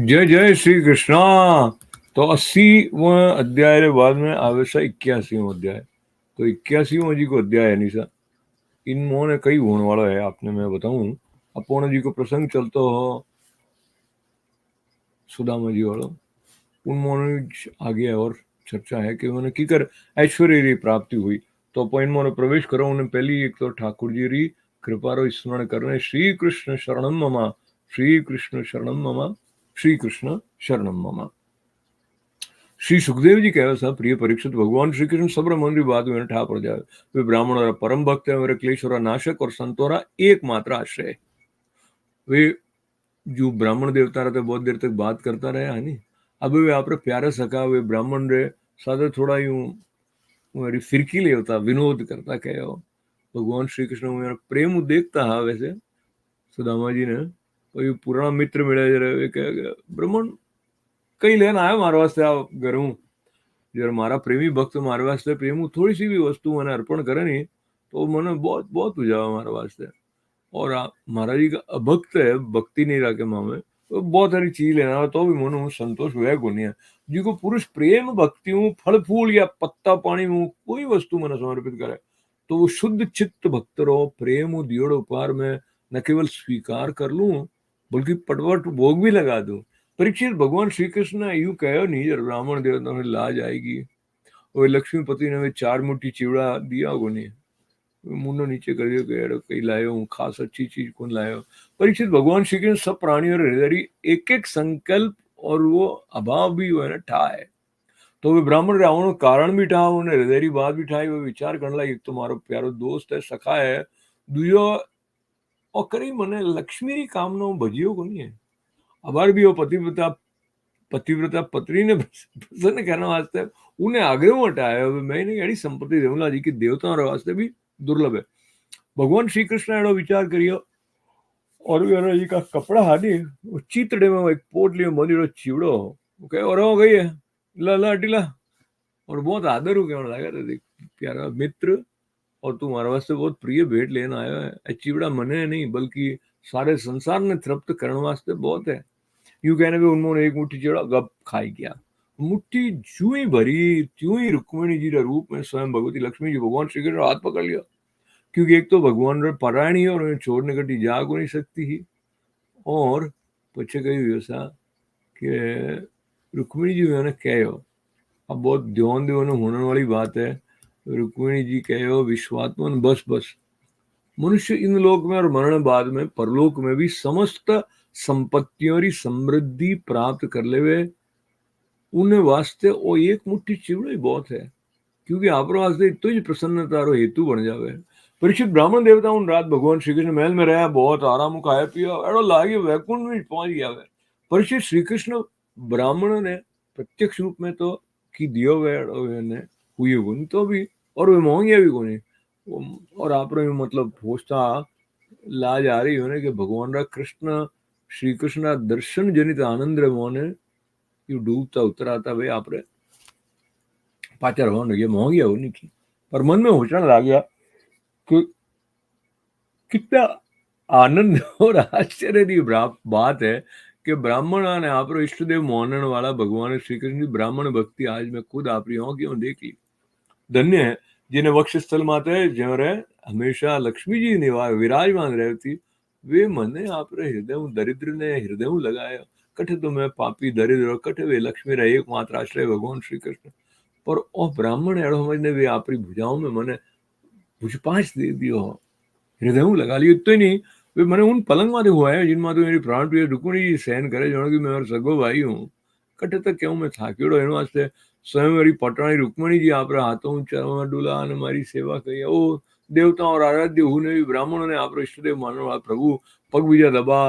जय जय श्री कृष्णा। तो 80वां अध्याय रे बाद में आवे सा 81वां अध्याय। तो 81वां जी को अध्याय है निशा। इन मोह ने कई होने वाला है आपने मैं बताऊं। अपोण जी को प्रसंग चलतो हो सुदामा जी वाला। उन मोह ने आगे और चर्चा है कि उन्होंने की कर ऐश्वर्य री प्राप्ति हुई। तो अपन मोने प्रवेश करो उन्हें पहली एक तो ठाकुर जी री कृपा रो स्मरण करने श्री कृष्ण शरणम ममा, श्री कृष्ण शरणम ममा, श्री कृष्ण शरणम ममा। श्री सुखदेव जी कहे सा प्रिय परीक्षित भगवान श्री कृष्ण सब मन की बात में ठा पड़ जाए। वे ब्राह्मण और परम भक्त है, मेरे क्लेश और नाशक और संतोरा एकमात्र आश्रय। वे जो ब्राह्मण देवता रहते बहुत देर तक बात करता रहे है नी। अब वे आप प्यारे सका वे ब्राह्मण रे साथ थोड़ा यूं मेरी फिरकी ले होता विनोद करता कहे भगवान श्री कृष्ण मेरा प्रेम देखता हा वैसे सुदामा जी ने। कोई पुराना मित्र मिले जरा कहे ब्राह्मण कई लेना आयो मारे वास्ते आ घर हूं। जर मारा प्रेमी भक्त मारे वास्ते प्रेम थोड़ी सी भी वस्तु मैंने अर्पण करे नहीं तो मैंने बहुत बहुत हो जावा मारे वास्ते। और महाराज जी का अभक्त है भक्ति नहीं रखे मामे तो बहुत सारी चीज लेना हो तो भी मनो संतोष हुआ को नहीं है। जिको पुरुष प्रेम भक्ति हूँ फल फूल या पत्ता पानी हूँ कोई वस्तु मैंने समर्पित करे तो वो शुद्ध चित्त भक्त रहो प्रेम दियोड़ उपहार में न केवल स्वीकार कर लूं बल्कि पटवट भोग भी लगा दूं। परीक्षित भगवान श्री कृष्ण ने यूं कहो नहीं जब ब्राह्मण देवता में लाज आएगी। और लक्ष्मीपति ने वे 4 मुट्ठी चिवड़ा दिया को नहीं मुंडो नीचे कर दियो कि यार कई लायो हूँ खास अच्छी चीज कौन लायो। परीक्षित भगवान श्री कृष्ण सब प्राणियों हृदय एक एक संकल्प और वो अभाव भी वो है ना ठा है। तो वे ब्राह्मण रावण कारण भी ठा उन्हें हृदय बात भी ठाई वो विचार करने लगे एक तो मारो प्यारो दोस्त है सखा है दुयो और करी मने लक्ष्मी री कामना भजियो को नहीं है। अबार भी वो पतिव्रता पत्नी ने प्रसन्न करने वास्ते उन्हें आग्रह हटाया मैं नहीं अड़ी संपत्ति देवला जी की देवताओं वास्ते भी दुर्लभ है। भगवान श्री कृष्ण एड़ो विचार करियो और भी जी का कपड़ा हाडी चितड़े में एक पोटली में बंधी चिवड़ो कहे और हो गई है ला ला टीला। और बहुत आदर हो कहने लगा था देख प्यारा मित्र और तू हमारे वास्ते बहुत प्रिय भेंट लेना आया है चिवड़ा मने नहीं बल्कि सारे संसार ने तृप्त करने वास्ते बहुत है। यूं कहने पे उन्होंने एक मुट्ठी चिवड़ा गप खाई गया। मुट्ठी जू ही भरी त्यों ही रुक्मिणी जी के रूप में स्वयं भगवती लक्ष्मी जी भगवान श्री कृष्ण हाथ पकड़ लिया। क्योंकि एक तो भगवान रे परायणी है और उन्हें छोड़ने कटी जा को नहीं सकती ही। और पीछे कही ऐसा कि रुक्मिणी जी मैंने कहो अब बहुत ध्यान देने होने वाली बात है। रुक्मिणी जी कहो विश्वात्मन बस बस मनुष्य इन लोक में और मरण बाद में परलोक में भी समस्त संपत्तियों की समृद्धि प्राप्त कर लेवे उन्हें वास्ते वो एक मुट्ठी चिवड़ा ही बहुत है। क्योंकि आप वास्ते तो ही प्रसन्नता रो हेतु बन जावे। परीक्षित ब्राह्मण देवता उन रात भगवान श्री कृष्ण महल में रहा बहुत आराम खाया पिया एड़ो लागे वैकुंठ में पहुंच गया वे। परीक्षित श्री कृष्ण ब्राह्मण ने प्रत्यक्ष रूप में तो की दियो वे ने हुई गुण तो भी और वे मोहंगिया भी गुणी। और आप मतलब होता लाज आ रही होने कि भगवान रा कृष्ण श्री कृष्ण रा दर्शन जनित आनंद रे मोने यू डूबता उतराता वे आप रे पाचर होने ये मोहंगिया होनी की। पर मन में होचने लग गया कि कितना आनंद और आश्चर्य की बात है कि ब्राह्मण ने आप इष्टदेव मोहन वाला भगवान श्री कृष्ण की ब्राह्मण भक्ति आज मैं खुद आप क्यों देख ली। धन्य है जिन्हें वक्ष स्थल माते जो रे हमेशा लक्ष्मी जी निवास विराजमान रहती वे मने आप हृदय दरिद्र ने हृदय लगाया। कठ तो मैं पापी दरिद्र कठ वे लक्ष्मी रहे एकमात्र आश्रय भगवान श्री कृष्ण। पर ओ ब्राह्मण एड़ो समझने वे आपरी भुजाओं में मने भुजपाश दे दियो हृदय लगा लियो तो ही नहीं। वे मैंने उन पलंग माथे हुआ है जिनमें तो मेरी प्राण प्रिय रुक्मिणी जी सहन करे जो कि मैं सगो भाई हूँ। कटे तक क्यों मैं थाक्योड़ो एन वास्ते स्वयं मेरी पटराणी रुक्मिणी जी आप हाथों चरण डुला અને મારી સેવા કરી ओ देवताओं और आराध्य हुने भी ब्राह्मणों ने आप इष्टदेव मानने वाला प्रभु पग बीजा दबा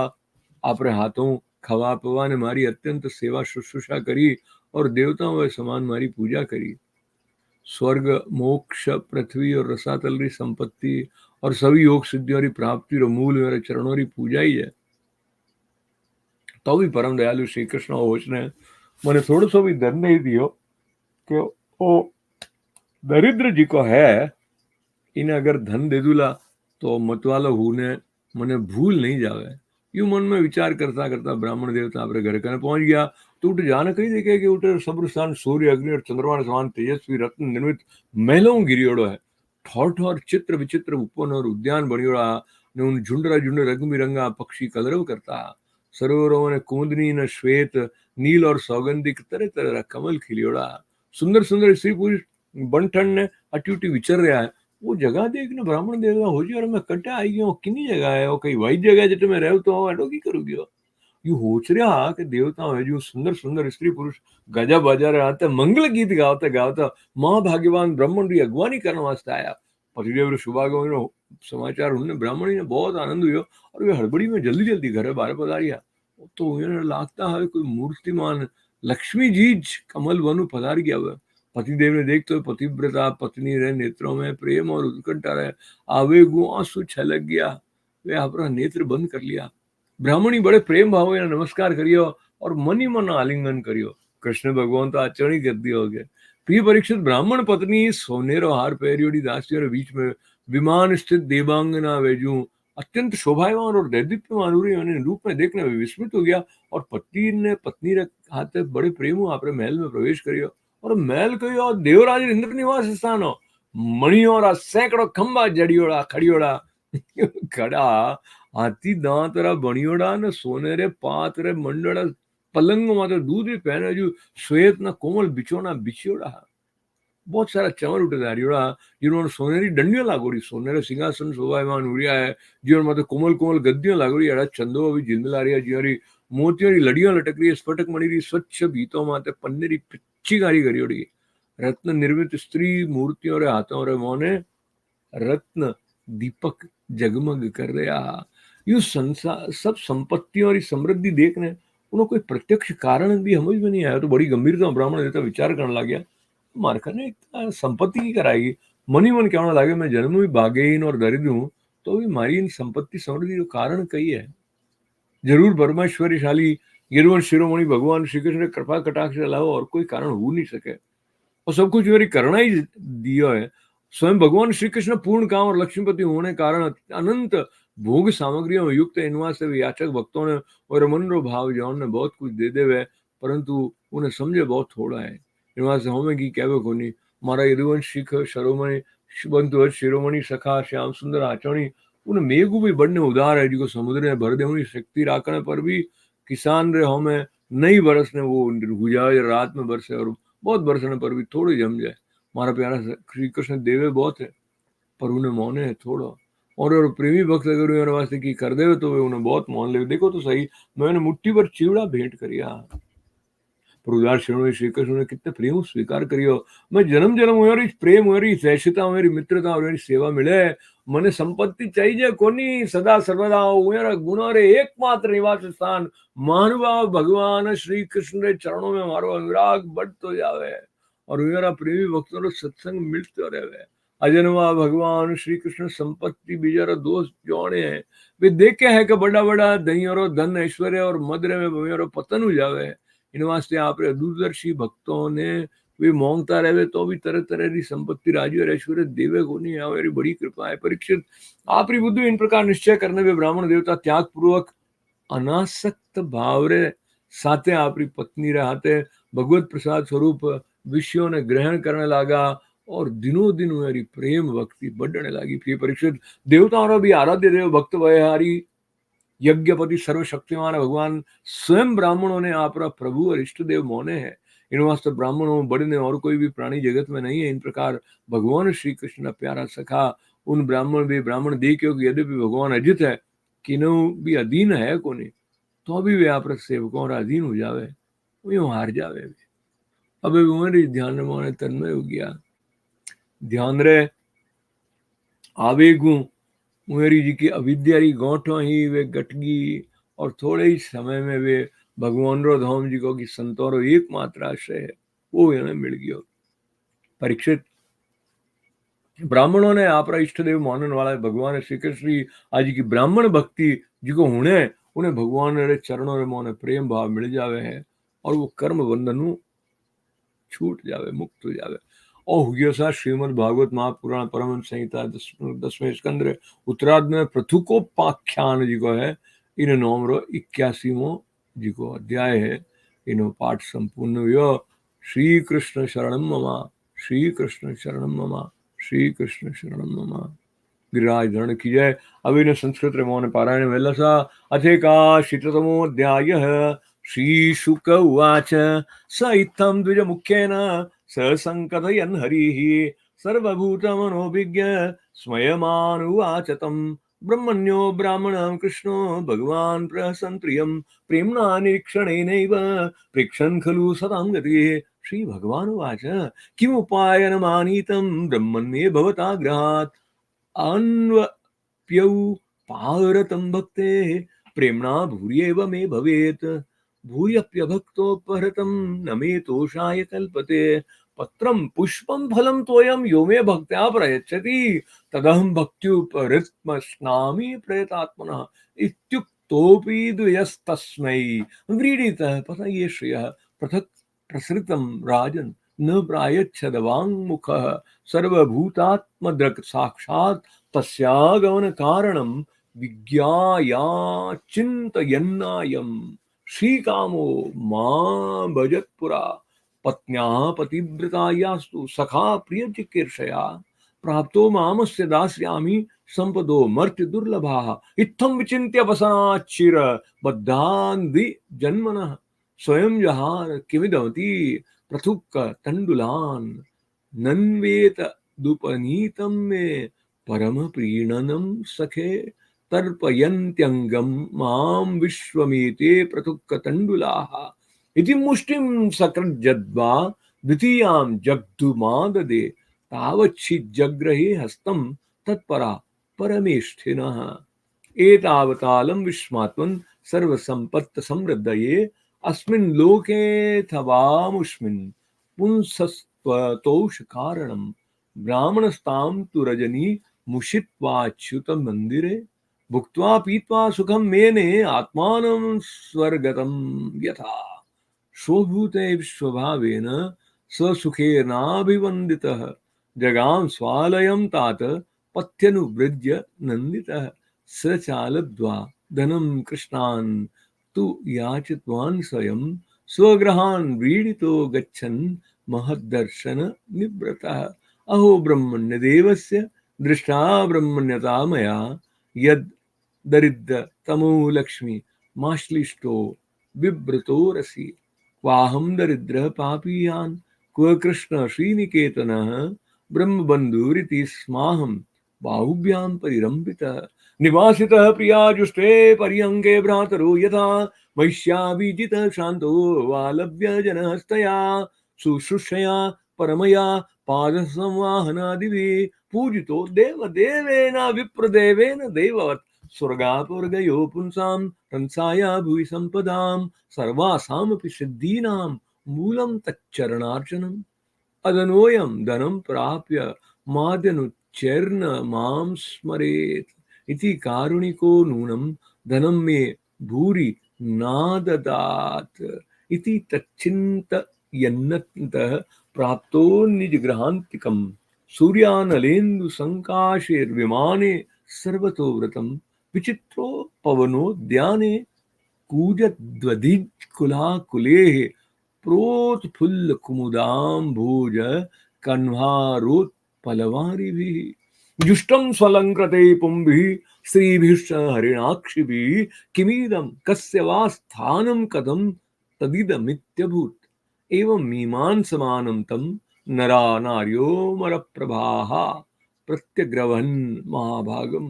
आप हाथों खवा पवा ने मारी अत्यंत सेवा शुश्रूषा करी और देवताओं वे समान मारी पूजा करी। स्वर्ग मोक्ष पृथ्वी और रसातल की संपत्ति और सभी योग सिद्धियों की प्राप्ति और मूल मेरे चरणों की पूजा ही है। तो भी परम दयालु श्री कृष्ण होश ने मैंने थोड़ा सो भी धन नहीं दियो कि वो दरिद्र जी को है इन्हें अगर धन दे दूला तो मतवालो हुने मने भूल नहीं जावे। यूं मन में विचार करता करता ब्राह्मण देवता अपने घर कने पहुंच गया। तो उठ जान कही देखे कि उठ सब्रस्थान सूर्य अग्नि और चंद्रमा ने समान तेजस्वी रत्न निर्मित महलों गिरियोड़ो है। ठोर ठोर चित्र विचित्र उपवन और उद्यान बनियोड़ा ने उन झुंडरा झुंड रंग बिरंगा पक्षी कलरव करता। सरोवरों ने कुमुदनी न श्वेत नील और सौगंधिक तरह तरह कमल खिलियोड़ा। सुंदर सुंदर स्त्री पुरुष बन ने अटी उटी विचर रहा है। वो जगह देखने ब्राह्मण देवता हो जी और मैं कट्टा आई गयो किनी जगह है वो कई वाई जगह जिते मैं रहूं तो एडो की करू गयो। यूं होच रहा कि देवता है जो सुंदर सुंदर स्त्री पुरुष गजा बाजा रहे आते मंगल गीत गावते गावता मां भाग्यवान ब्राह्मण की अगवानी करने वास्ते आया। पतिदेव रे शुभागमन समाचार उन्हें ब्राह्मणी ने बहुत आनंद हुआ और वे हड़बड़ी में जल्दी जल्दी घर बाहर पधारिया। तो उन्हें लगता है कोई मूर्तिमान लक्ष्मी जी कमल वनु पधार गया हुआ। पतिदेव ने देखते हुए पतिव्रता पत्नी रे नेत्रों में प्रेम और उत्कंठा रहे आवेगु आंसू छलक गया। वे अपना नेत्र बंद कर लिया। ब्राह्मणी बड़े प्रेम भाव ने नमस्कार करियो और मनी मन आलिंगन करियो। कृष्ण भगवान तो आचरणी गद्दी हो गए। प्रिय परीक्षित ब्राह्मण पत्नी सोनेरो हार पहरियोड़ी दासियों के बीच में विमान स्थित देवांगना वेजू अत्यंत शोभायमान और दैदीप्यमान रूप में देखने में विस्मित हो गया। और पत्नी रे हाथे बड़े प्रेम आपरे महल में प्रवेश करियो। और महल कहियो देवराज इंद्र निवास स्थान हो। मणियोरा सैकड़ों खंबा जड़ियोड़ा खड़ियोड़ा खड़ा हाथी दांत रा बणियोड़ा ने सोनेरे पात रे मंडड़ा पलंग माते दूध भी पहने जो श्वेत ना कोमल बिछोना बिछियोड़ा। बहुत सारा चमर उठे धारियोड़ा जिन्होंने सोनेरी डंडियों लागोड़ी सोनेरे सिंहासन शोभायमान उड़िया है। जिन्होंने माते कोमल कोमल गद्दियों लागोड़ी अड़ा चंदो अभी झिलमिला रही है जियोरी मोतियों री लड़ियां लटक रही है स्फटक मणी रही स्वच्छ भीतों माते पन्नेरी पिच्ची गारी करियोड़ी। रत्न निर्मित स्त्री मूर्तियों रे हाथों रे मोने रत्न दीपक जगमग कर रहा। यूं संसार सब संपत्तियों और समृद्धि देखने उन्हें कोई प्रत्यक्ष कारण भी समझ में नहीं आया। तो बड़ी गंभीरता ब्राह्मण देवता विचार करने लग गया मारकर ने संपत्ति की कराएगी। मनी मन कहने लगे मैं जन्म भी भाग्यहीन और दरिद्र हूं तो भी मारी इन संपत्ति समृद्धि का कारण कही है। जरूर परमेश्वरशाली गिरवन शिरोमणि भगवान श्री कृष्ण ने कृपा कटाक्ष के अलावा और कोई कारण हो नहीं सके और सब कुछ मेरी करना ही दिया है। स्वयं भगवान श्री कृष्ण पूर्ण काम और लक्ष्मीपति होने के कारण अनंत भोग सामग्रियों में युक्त इनवा से याचक भक्तों ने और मनरो भाव जौन ने बहुत कुछ दे देवे परंतु उन्हें समझे बहुत थोड़ा है। इनवा से होमे की कहवे कोनी मारा यदुवंश शिख शिरोमणि बंधु शिरोमणि सखा श्याम सुंदर आचरणी उन्हें मेघु भी बढ़ने उदार है जिको समुद्र ने भर देवनी शक्ति राखने पर भी किसान रे होमे नहीं बरसने वो गुजारे रात में बरसे और बहुत बरसने पर भी थोड़ी जम जाए। मारा प्यारा श्री कृष्ण देवे बहुत है पर उन्हें मोने है थोड़ा। और प्रेमी भक्त अगर उन्हें वास्ते की कर देवे तो वे उन्हें बहुत मोन ले। देखो तो सही मैंने मुट्ठी पर चिवड़ा भेंट करिया पर उदार श्री श्री कृष्ण ने कितने प्रेम स्वीकार करियो। मैं जन्म जन्म हुई प्रेम हुई सैशिता हुई मित्रता हुई सेवा मिले मने संपत्ति चाहिए कोनी सदा सर्वदा हुए गुणों रे एकमात्र निवास स्थान महानुभाव भगवान श्री कृष्ण रे चरणों में मारो अनुराग बढ़तो जावे और मेरा प्रेमी भक्तों रो सत्संग मिलते रहे। अजनवा भगवान श्री कृष्ण संपत्ति बिजर दोष जोड़े हैं वे देखे है कि बड़ा बड़ा धनियों धन ऐश्वर्य और मदरे में मेरा पतन हो जावे। इन वास्ते आप दूरदर्शी भक्तों ने वे मोंगता रहे तो भी तरह तरह की संपत्ति राज्य और ऐश्वर्य देवे को नहीं मेरी बड़ी कृपा है। परीक्षित आपरी बुद्धि इन प्रकार निश्चय करने में ब्राह्मण देवता त्याग पूर्वक अनासक्त भाव रे साथे आपरी पत्नी रे हाथे भगवत प्रसाद स्वरूप विषयों ने ग्रहण करने लगा और दिनों दिन मेरी प्रेम भक्ति बढ़ने लगी। प्रिय परीक्षित देवताओं भी आराध्य देव भक्त वहारी यज्ञपति सर्वशक्तिमान भगवान स्वयं ब्राह्मणों ने आपरा प्रभु और इष्ट देव मोने हैं। इन वास्ते ब्राह्मणों बड़े ने और कोई भी प्राणी जगत में नहीं है। इन प्रकार भगवान श्री कृष्ण प्यारा सखा उन ब्राह्मण देखियो कि यद्यपि भगवान अजित है किनो भी अधीन है को नहीं तो भी वे आप सेवकों और अधीन हो जावे यूं हार जावे। अब उमेरी ध्यान माने तन्मय हो गया ध्यान रे आवेगू मुंगेरी जी की अविद्यारी गौठों ही वे गटगी और थोड़े ही समय में वे भगवान रो धाम जी को की संतों रो एकमात्र आश्रय है वो इन्हें मिल गयो। परीक्षित ब्राह्मणों ने आपरा इष्ट देव मानने वाला भगवान श्री कृष्ण आज की ब्राह्मण भक्ति जी को हुने उन्हें भगवान रे चरणों रे मोने प्रेम भाव मिल जावे है और वो कर्म बंधन छूट जावे मुक्त हो जावे। और हुआ सा श्रीमद् भागवत महापुराण परमहंस संहिता 10वें स्कंद उत्तरार्ध में प्रथुकोपाख्यान जी को है इन नोमरो 81मो जीको अध्याय है, इनो पाठ संपूर्ण हुयो। श्री कृष्ण शरणम ममा, श्री कृष्ण शरणम ममा, श्री कृष्ण शरणम ममा। गिरिराज धरण की जय। अभिन संस्कृत मौन पारायण वेलसा अथेकाशीतमोऽध्यायः। श्रीशुक उवाच स इत्थं द्विजमुख्येन स सङ्कथयन् हरिः सर्वभूतमनोभिज्ञ स्मयमानुवाच तम् ब्रह्मण्यो ब्राह्मणं कृष्णो भगवान् प्रहसन् प्रियं प्रेम्णा निरीक्षणेनैव प्रेक्षन् खलु सतां गतिः। श्रीभगवानुवाच किमुपायनमानीतं ब्रह्मण्ये भवता गृहात् अन्वप्यौ पारतं भक्तेः प्रेम्णा भूर्येव मे भवेत् भूयप्यभक्तोपहृतं न मे तोषाय कल्पते पत्रं पुष्पं फलं तोयं यो मे भक्त्या प्रयच्छति तदहं भक्त्युपहृतमश्नामि प्रयतात्मनः इत्युक्तोऽपि द्वयस्तस्मै व्रीडितः पतये श्रियः पृथक् प्रसृतं राजन् न प्रायच्छद वाङ्मुखः सर्वभूतात्मदृक् साक्षात् तस्यागमन कारणं विज्ञाया चिन्तयन्नायं श्रीकामो मां भजत्पुरा पत्न्या पतिव्रता यास्तु सखा प्रियचिकीर्षया प्राप्तो मामस्य दास्यामि संपदो मर्त्य दुर्लभाः इत्थं विचिन्त्य वसनाच्चिर बद्धान् द्विजन्मनः स्वयं जहार किमिदमति पृथुक्क तण्डुलान् नन्वेत दुपनीतं मे परम प्रीणनं सखे तर्पयन्त्यङ्गं मां विश्वमेते पृथुक्कतण्डुलाः इति मुष्टिं सकृज्जद्वा द्वितीयां जग्धुमाददे तावच्छिज्जग्रहे हस्तं तत्परा परमेष्ठिनः एतावतालं विस्मात्वन् सर्वसम्पत्समृद्धये अस्मिन् लोकेऽथवामुष्मिन् पुंसस्त्वतोष कारणं ब्राह्मणस्तां तु रजनी मुषित्वाच्युतमन्दिरे भुक्त्वा पीत्वा सुखं मेने आत्मानं स्वर्गतं यथा स्वभूते विश्वभावेन स्वसुखेनाभिवन्दितः जगाम स्वालयं तात पथ्यनुवृज्य नन्दितः स चालद्वा धनं कृष्णान् तु याचितवान् स्वयं स्वगृहान् व्रीडितो गच्छन् महद्दर्शन निवृतः अहो ब्रह्मण्य देवस्य दृष्टा ब्रह्मण्यता मया यद् दरिद्र तमो लक्ष्मी माश्लिष्टो बिभ्रतो रसि क्वाहं दरिद्रः पापीयान् क्व कृष्ण श्रीनिकेतनः ब्रह्मबन्धुरिति स्माहं बाहुभ्यां परिरम्भितः निवासितः प्रियाजुष्टे पर्यङ्के भ्रातरो यथा महिष्याभिजितः शान्तो वालभ्य जनहस्तया शुश्रूषया परमया पादसंवाहनादिभिः पूजितो देवदेवेन विप्रदेवेन देववत् स्वर्गापुर्गयो पुंसां कंसाया भुवि सम्पदां सर्वासामपि सिद्धीनां मूलं तच्चरणार्चनम् अदनोऽयं धनं प्राप्य माद्यनुच्चैर्न मां स्मरेत् इति कारुणिको नूनं धनं मे भूरि नाददात् इति तच्चिन्तयन्नतः प्राप्तो निजगृहान्तिकम् सूर्यानलेन्दु संकाशेर्विमाने सर्वतो व्रतं विचित्रो पवनोद्याने कूजद्वधिकुलाकुलेः प्रोत्फुल्लकुमुदाम्भोज कह्वारोत्पलवारिभिः जुष्टं स्वलङ्कृते पुंभिः स्त्रीभिश्च हरिणाक्षिभिः किमीदं कस्य वा स्थानं कथं तदिदमित्यभूत् एवं मीमांसमानं तं नरा नार्यो मरप्रभाः प्रत्यग्रवन् महाभागं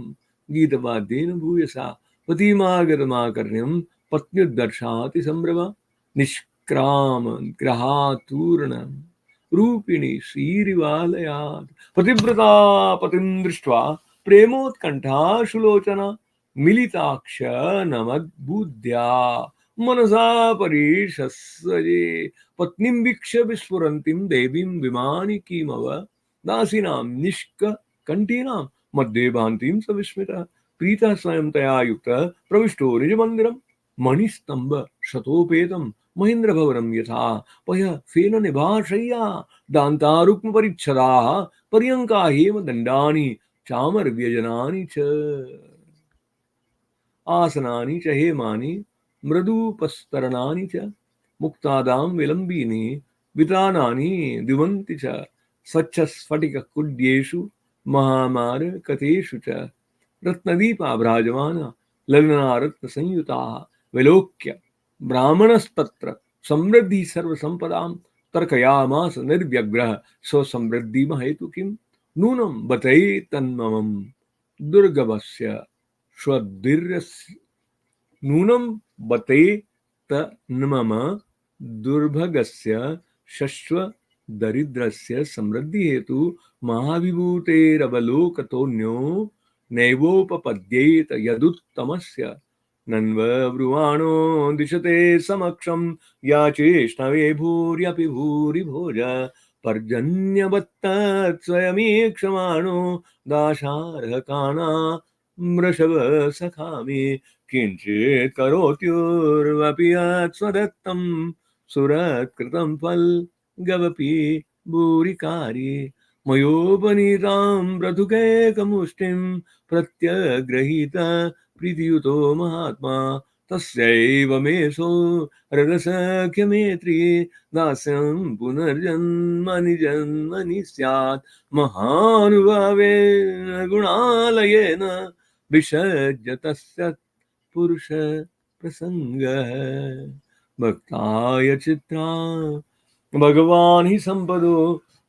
गीतवाद्येन भूयसा पतिमागतमाकर्ण्यं पत्न्युद्दर्शाति संभ्रम निष्क्राम ग्रहातूर्ण रूपिणी श्रीरिवालयात् पतिव्रता पतिं दृष्ट्वा प्रेमोत्कण्ठाशुलोचना मिलिताक्ष नमद्बुद्ध्या मनसा परीशस्वजे पत्नीं वीक्ष्य विस्फुरन्तीं देवीं विमानिकीमव दासीनां निष्कण्ठीनां मध्ये भान्तिं स विस्मितः प्रीतः स्वयं तया युक्तः प्रविष्टो निजमन्दिरं मणिस्तंभ शतोपेतं महेन्द्रभवनं यथा पय फेन निभाशय्या दान्तारुक्म परिच्छदाः पर्यङ्का हेम दण्डानि चामर व्यजनानि च आसनानि च हेमानि मृदुपस्तरणानि च मुक्तादां विलम्बिनी वितानानि दिवन्ति च स्वच्छस्फटिककुड्येषु महामारकतेषु च रत्नदीपाभ्राजमाना ललनारत्नसंयुताः विलोक्य ब्राह्मणस्तत्र समृद्धि सर्वसंपदां तर्कयामास निर्व्यग्रह स्वसमृद्धिमहेतु किं नूनं बतये तन्ममं दुर्गमस्य स्वदीर्घस्य नूनं बतये तन्मम दुर्भगस्य शश्व दरिद्रस्य समृद्धि हेतु महाविभूतेरवलोकतोऽन्यो नैवोपपद्येत यदुत्तमस्य नन्वब्रुवाणो दिशते समक्षं याचेष्णवे भूर्यपि भूरि भोज पर्जन्यवत्तत् स्वयमीक्षमाणो दाशार्हकाना मृषभ सखामि किञ्चित् करोत्युर्वपि यत् स्वदत्तं सुरत्कृतं फल गवपि भूरिकारी मयोपनीतां पृथुकैकमुष्टिं प्रत्यगृहीत प्रीतियुतो महात्मा तस्यैव मेषो हृदसख्यमेत्री दास्यं पुनर्जन्मनि जन्मनि स्यात् महानुभावेन गुणालयेन विसर्ज्य तस्य पुरुष प्रसंगः भक्ताय चित्रा भगवान् हि संपदो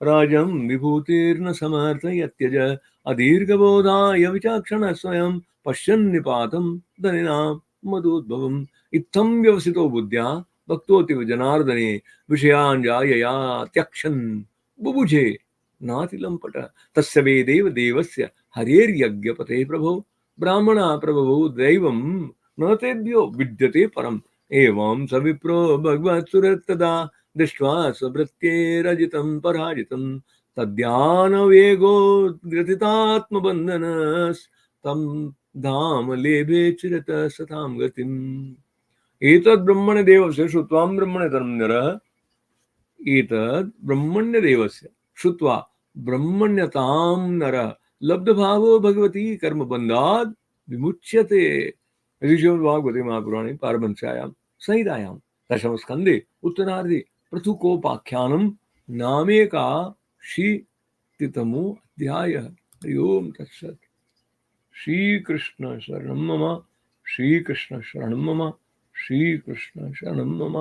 राजं विभूतिर्न समर्थयत्यज अदीर्घबोधाय विचक्षण स्वयं पश्यन् निपातं धनिनां मदोद्भवम् इत्थं व्यवसितो बुद्ध्या भक्तोऽतीव जनार्दने विषयाञ्जायया त्यक्षन् बुभुजे नातिलम्पट तस्य वेदेव देवस्य हरेर्यज्ञपते प्रभो ब्राह्मणा प्रभवो दैवं न तेभ्यो विद्यते परम् एवं स विप्रो भगवत्सुरत्तदा दृष्ट्वा स्वभृत्यैरजितं पराजितं तद्ध्यानवेगोद्ग्रथितात्मबन्धनस्तं धाम लेभे चिरतः सतां गतिम् एतद् ब्रह्मण्यदेवस्य श्रुत्वा ब्रह्मण्यतरं नरः एतद् ब्रह्मण्यदेवस्य श्रुत्वा ब्रह्मण्यतां नरः लब्धभावो भगवती कर्मबन्धात् विमुच्यते। ऋषिमद्भागवते महापुराणे पारमहंस्यायां संहितायां दशमस्कन्धे उत्तरार्धे पृथुकोपाख्यानं नामेकाशीतितमो अध्यायः। हरि ओम तत्सत्। श्रीकृष्ण शरणं मम, श्रीकृष्ण शरणं मम, श्रीकृष्ण शरणं मम।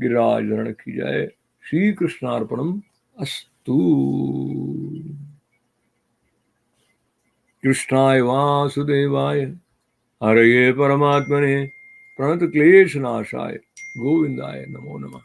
गिरिराजधरण की जय। श्री कृष्णार्पणम अस्तु। कृष्णाय वासुदेवाय हरये परमात्मने प्रणत क्लेशनाशाय गोविंदाय नमो नमः।